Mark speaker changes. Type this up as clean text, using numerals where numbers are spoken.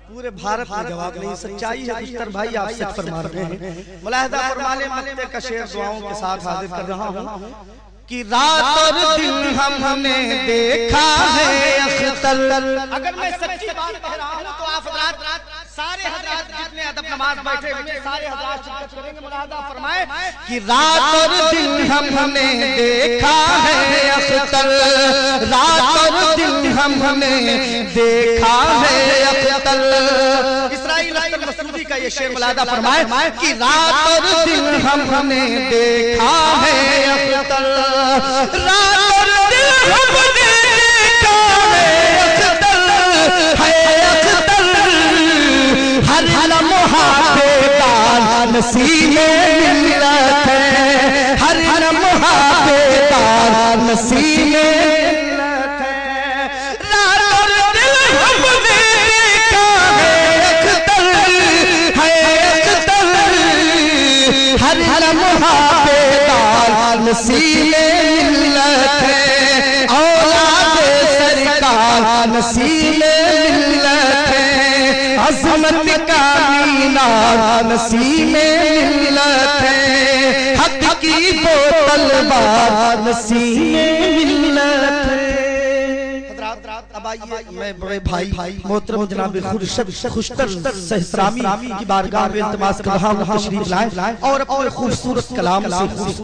Speaker 1: پورے بھارت میں جواب نہیں، سچائی ہے اشتر بھائی آپ سچ فرما رہے ہیں۔ ملاحظہ فرمانے مکتے کا شعر دعاؤں کے ساتھ حاضر کر رہا ہوں کہ رات اور دن ہم نے دیکھا ہے اختر۔ اگر میں سچی بات کہہ رہا ہوں تو آپ حضرات سارے حضرات جتنے ادب نماز بیٹھے ہوئے سارے حضرات شرکت کریں گے۔ ملاحظہ فرمائے کہ رات اور دن ہم نے دیکھا ہے اختر، رات اور دن ہم نے دیکھا ہے اختر۔ اسرائیل اختر مسعودی کا یہ شعر ملاحظہ فرمائے کہ رات اور دن ہم نے دیکھا ہے اختر، رات اور دن ہم نے دیکھا ہے اختر، ہے اختر ہر لمحہ بیدار نسیم ملت ہے، ہر لمحہ بیدار نسیم ملت ہے۔ رات اور دن ہم نے دیکھا ہے اختر، ہے اختر ہر لمحہ بیدار نسیم ملت ہے، اولاد سرکار نسیم ملت ہے، عظمت کا مینار نسیم ملت ہے، حق کی وہ تلوار نسیم ملت ہے۔ حضرات اب آئیے میں بڑے بھائی محترم جناب خوشتر سہسترامی کی بارگاہ میں التماس کر رہا ہوں تشریف لائیں اور اپنے خوبصورت کلام سے